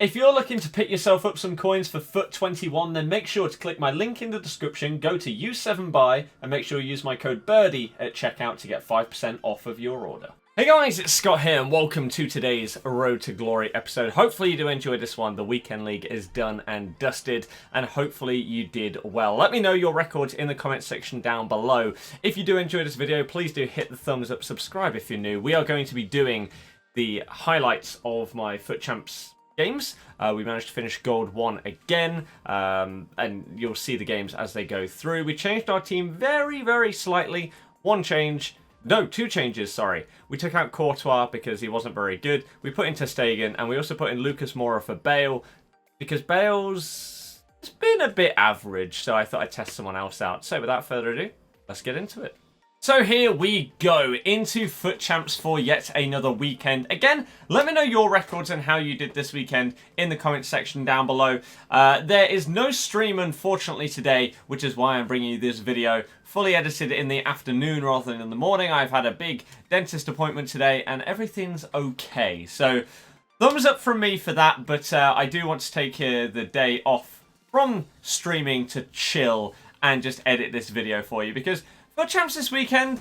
If you're looking to pick yourself up some coins for FUT 21, then make sure to click my link in the description, go to U7Buy, and make sure you use my code Birdie at checkout to get 5% off of your order. Hey guys, it's Scott here, and welcome to today's Road to Glory episode. Hopefully you do enjoy this one. The Weekend League is done and dusted, and hopefully you did well. Let me know your records in the comment section down below. If you do enjoy this video, please do hit the thumbs up, subscribe if you're new. We are going to be doing the highlights of my FUT Champs games. We managed to finish Gold 1 again, and you'll see the games as they go through. We changed our team very slightly. Two changes, sorry. We took out Courtois because he wasn't very good. We put in Ter Stegen, and we also put in Lucas Moura for Bale, because Bale's been a bit average, so I thought I'd test someone else out. So without further ado, let's get into it. So here we go, into FUT Champs for yet another weekend. Again, let me know your records and how you did this weekend in the comment section down below. There is no stream, unfortunately, today, which is why I'm bringing you this video fully edited in the afternoon rather than in the morning. I've had a big dentist appointment today, and everything's okay. So, thumbs up from me for that, but I do want to take the day off from streaming to chill and just edit this video for you, because FUT Champs this weekend,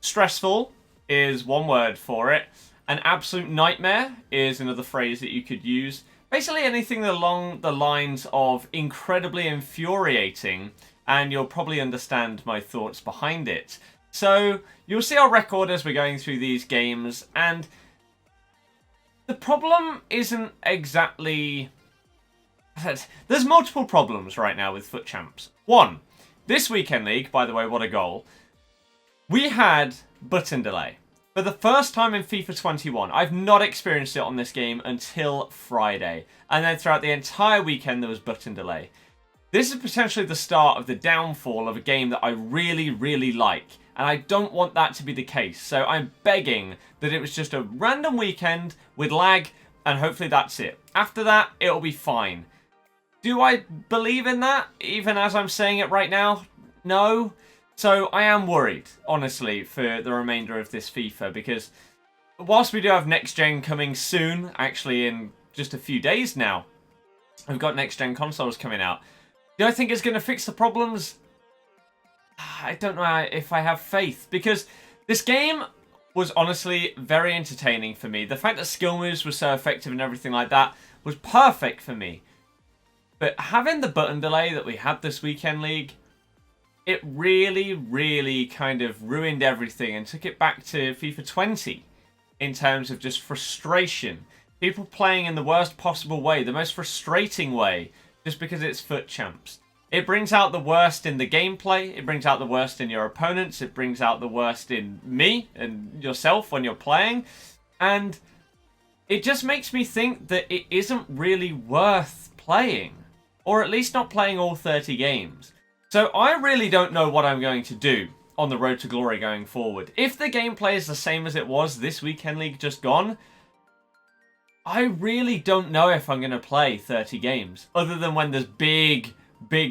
stressful is one word for it. An absolute nightmare is another phrase that you could use. Basically anything along the lines of incredibly infuriating, and you'll probably understand my thoughts behind it. So you'll see our record as we're going through these games, and the problem isn't exactly... There's multiple problems right now with FUT Champs. One, this Weekend League, by the way, what a goal. We had button delay. For the first time in FIFA 21, I've not experienced it on this game until Friday. And then throughout the entire weekend, there was button delay. This is potentially the start of the downfall of a game that I really like. And I don't want that to be the case. So I'm begging that it was just a random weekend with lag, and hopefully that's it. After that, it'll be fine. Do I believe in that, even as I'm saying it right now? No. So I am worried, honestly, for the remainder of this FIFA, because whilst we do have next gen coming soon, actually in just a few days now, we've got next gen consoles coming out. Do I think it's going to fix the problems? I don't know if I have faith, because this game was honestly very entertaining for me. The fact that skill moves were so effective and everything like that was perfect for me. But having the button delay that we had this Weekend League, it really kind of ruined everything and took it back to FIFA 20 in terms of just frustration. People playing in the worst possible way, the most frustrating way, just because it's FUT Champs. It brings out the worst in the gameplay, it brings out the worst in your opponents, it brings out the worst in me and yourself when you're playing, and it just makes me think that it isn't really worth playing. Or at least not playing all 30 games. So I really don't know what I'm going to do on the Road to Glory going forward. If the gameplay is the same as it was this Weekend League just gone, I really don't know if I'm going to play 30 games. Other than when there's big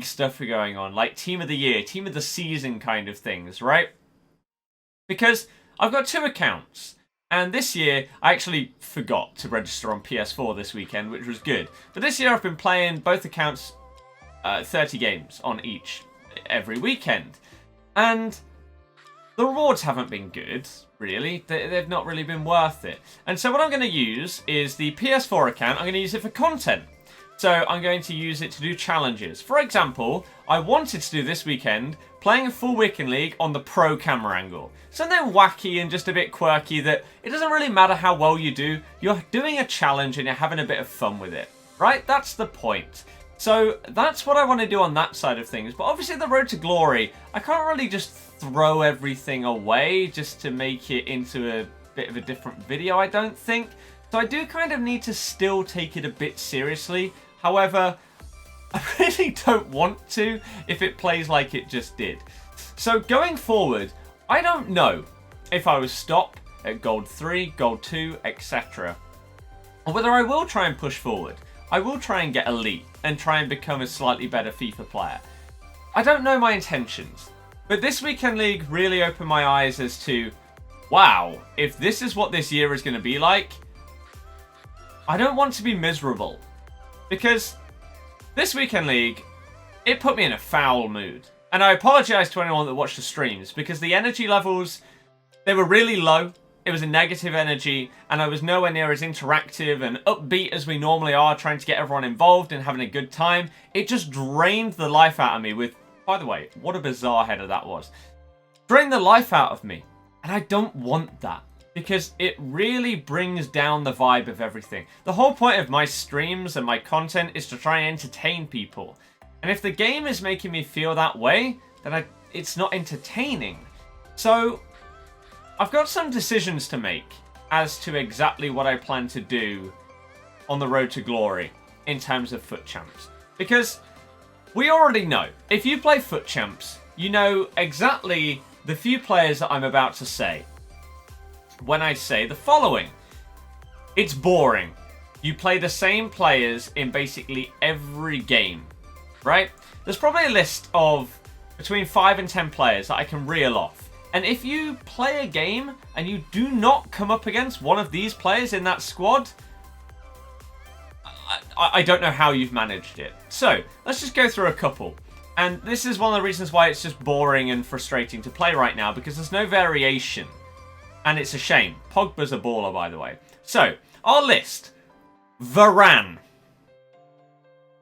stuff going on. Like Team of the Year, Team of the Season kind of things, right? Because I've got two accounts. And this year, I actually forgot to register on PS4 this weekend, which was good. But this year, I've been playing both accounts 30 games on each every weekend. And the rewards haven't been good, really. They've not really been worth it. And so what I'm going to use is the PS4 account. I'm going to use it for content. So I'm going to use it to do challenges. For example, I wanted to do this weekend playing a full Weekend League on the pro camera angle. Something wacky and just a bit quirky that it doesn't really matter how well you do. You're doing a challenge and you're having a bit of fun with it. Right? That's the point. So that's what I want to do on that side of things. But obviously the Road to Glory, I can't really just throw everything away just to make it into a bit of a different video, I don't think. So I do kind of need to still take it a bit seriously. However, I really don't want to if it plays like it just did. So going forward, I don't know if I will stop at Gold 3, Gold 2, etc. Or whether I will try and push forward. I will try and get Elite and try and become a slightly better FIFA player. I don't know my intentions. But this Weekend League really opened my eyes as to, wow, if this is what this year is going to be like, I don't want to be miserable. Because this weekend league, it put me in a foul mood. And I apologise to anyone that watched the streams, because the energy levels, they were really low. It was a negative energy, and I was nowhere near as interactive and upbeat as we normally are, trying to get everyone involved and having a good time. It just drained the life out of me with, by the way, what a bizarre header that was. Drained the life out of me, and I don't want that, because it really brings down the vibe of everything. The whole point of my streams and my content is to try and entertain people. And if the game is making me feel that way, then it's not entertaining. So I've got some decisions to make as to exactly what I plan to do on the road to glory in terms of FUT Champs. Because we already know, if you play FUT Champs, you know exactly the few players that I'm about to say when I say the following. It's boring. You play the same players in basically every game, right? There's probably a list of between 5 and 10 players that I can reel off. And if you play a game and you do not come up against one of these players in that squad, I don't know how you've managed it. So, let's just go through a couple. And this is one of the reasons why it's just boring and frustrating to play right now, because there's no variation. And it's a shame. Pogba's a baller, by the way. So, our list. Varane.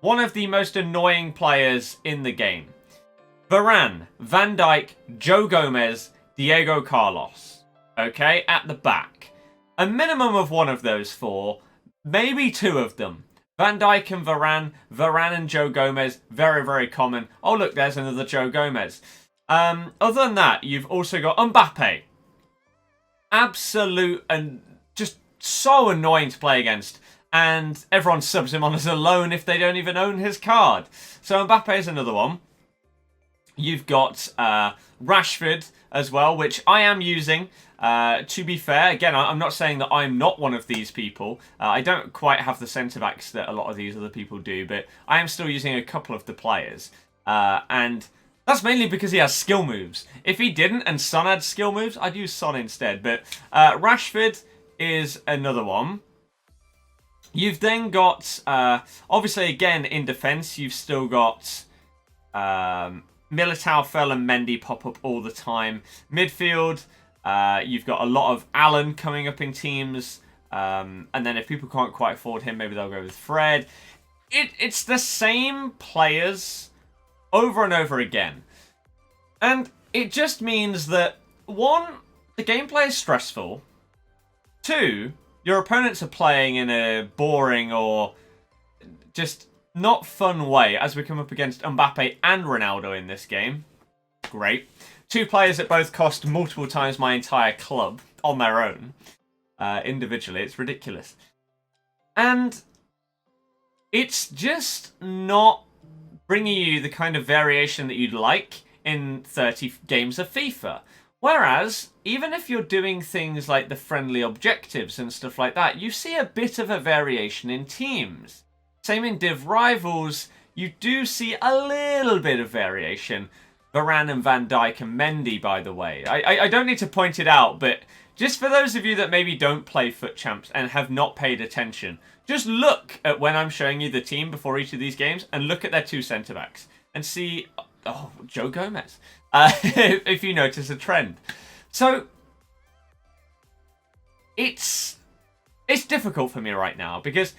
One of the most annoying players in the game. Varane, Van Dijk, Joe Gomez, Diego Carlos. Okay, at the back. A minimum of one of those four, maybe two of them. Van Dijk and Varane, Varane and Joe Gomez, very, very common. Oh, look, there's another Joe Gomez. Other than that, you've also got Mbappe. Absolute and just so annoying to play against. And everyone subs him on as a loan if they don't even own his card. So Mbappe is another one. You've got Rashford as well, which I am using. To be fair, again, I'm not saying that I'm not one of these people. I don't quite have the centre-backs that a lot of these other people do, but I am still using a couple of the players. And that's mainly because he has skill moves. If he didn't and Son had skill moves, I'd use Son instead. But Rashford is another one. You've then got, obviously, again, in defence, you've still got Militao, Fel and Mendy pop up all the time. Midfield, you've got a lot of Allen coming up in teams. And then if people can't quite afford him, maybe they'll go with Fred. It's the same players over and over again. And it just means that, one, the gameplay is stressful. Two, your opponents are playing in a boring or just not fun way as we come up against Mbappe and Ronaldo in this game. Great. Two players that both cost multiple times my entire club on their own. Individually, it's ridiculous. And it's just not bringing you the kind of variation that you'd like in 30 games of FIFA. Whereas, even if you're doing things like the friendly objectives and stuff like that, you see a bit of a variation in teams. Same in Div Rivals, you do see a little bit of variation. Varane and Van Dijk and Mendy, by the way. I don't need to point it out, but just for those of you that maybe don't play FUT Champs and have not paid attention, just look at when I'm showing you the team before each of these games and look at their two centre-backs and see... Oh, Joe Gomez. If you notice a trend. So, it's difficult for me right now because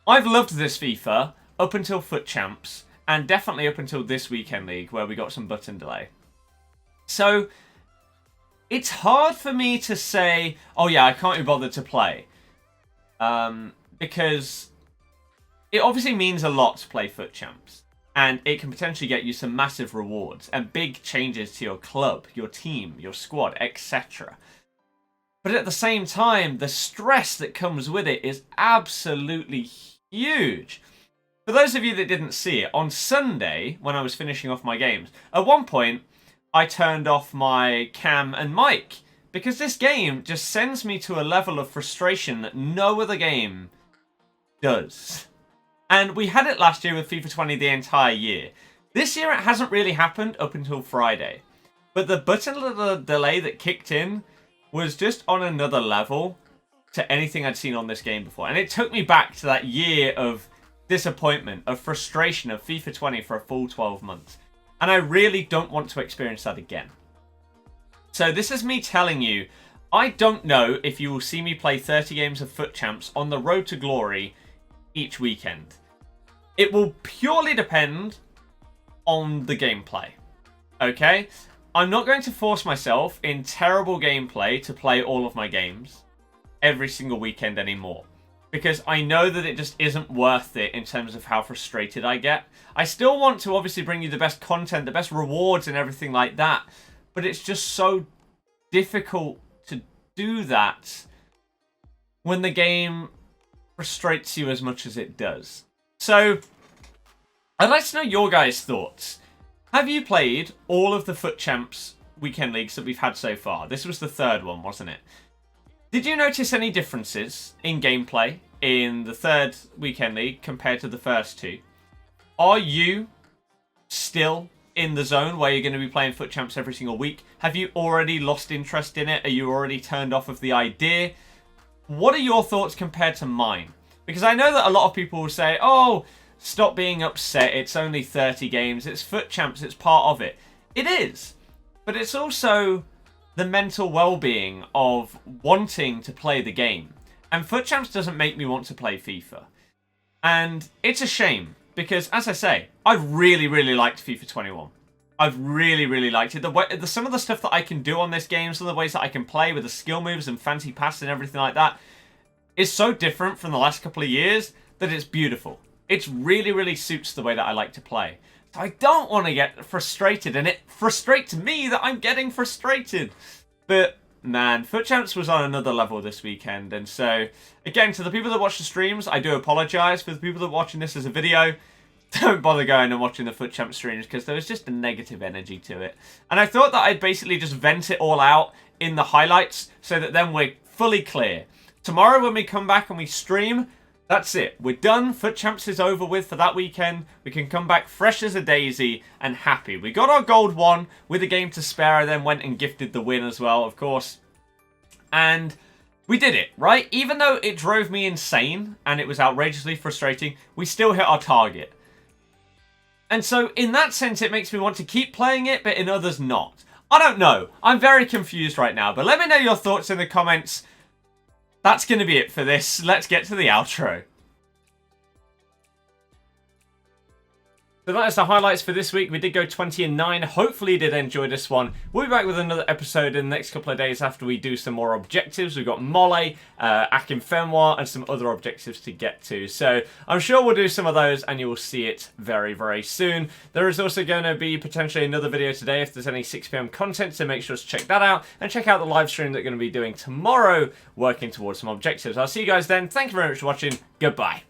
I've loved this FIFA up until FUT Champs and definitely up until this weekend league where we got some button delay. So, it's hard for me to say, oh yeah, I can't be bothered to play. Because it obviously means a lot to play FUT Champs. And it can potentially get you some massive rewards and big changes to your club, your team, your squad, etc. But at the same time, the stress that comes with it is absolutely huge. For those of you that didn't see it, on Sunday, when I was finishing off my games, at one point, I turned off my cam and mic. Because this game just sends me to a level of frustration that no other game does. And we had it last year with FIFA 20 the entire year. This year it hasn't really happened up until Friday. But the button delay that kicked in was just on another level. to anything I'd seen on this game before. And it took me back to that year of disappointment, of frustration of FIFA 20 for a full 12 months. And I really don't want to experience that again. So this is me telling you, I don't know if you will see me play 30 games of FUT Champs on the road to glory each weekend. It will purely depend on the gameplay. Okay? I'm not going to force myself in terrible gameplay to play all of my games every single weekend anymore. Because I know that it just isn't worth it in terms of how frustrated I get. I still want to obviously bring you the best content, the best rewards and everything like that. But it's just so difficult to do that when the game frustrates you as much as it does. So, I'd like to know your guys' thoughts. Have you played all of the FUT Champs weekend leagues that we've had so far? This was the third one, wasn't it? Did you notice any differences in gameplay in the third weekend league compared to the first two? Are you still in the zone where you're going to be playing FUT Champs every single week? Have you already lost interest in it? Are you already turned off of the idea? What are your thoughts compared to mine? Because I know that a lot of people will say, oh, stop being upset, it's only 30 games, it's FUT Champs, it's part of it. It is. But it's also the mental well-being of wanting to play the game. And FUT Champs doesn't make me want to play FIFA. And it's a shame, because as I say, I really, really liked FIFA 21. I've really, really liked it. Some of the stuff that I can do on this game, some of the ways that I can play with the skill moves and fancy passes and everything like that, is so different from the last couple of years that it's beautiful. It really, really suits the way that I like to play. So I don't want to get frustrated, and it frustrates me that I'm getting frustrated. But, man, FUT Champs was on another level this weekend. And so, again, to the people that watch the streams, I do apologise. For the people that are watching this as a video, don't bother going and watching the FUT Champs streams, because there was just a negative energy to it. And I thought that I'd basically just vent it all out in the highlights, so that then we're fully clear. Tomorrow when we come back and we stream, that's it. We're done. FUT Champs is over with for that weekend. We can come back fresh as a daisy and happy. We got our gold one with a game to spare. I then went and gifted the win as well, of course. And we did it, right? Even though it drove me insane and it was outrageously frustrating, we still hit our target. And so in that sense, it makes me want to keep playing it, but in others not. I don't know. I'm very confused right now, but let me know your thoughts in the comments. That's going to be it for this. Let's get to the outro. So that is the highlights for this week. We did go 20-9. Hopefully you did enjoy this one. We'll be back with another episode in the next couple of days after we do some more objectives. We've got Mole, Akinfenwa, and some other objectives to get to. So I'm sure we'll do some of those and you will see it very, very soon. There is also going to be potentially another video today if there's any 6 PM content, so make sure to check that out. And check out the live stream that we're going to be doing tomorrow, working towards some objectives. I'll see you guys then. Thank you very much for watching. Goodbye.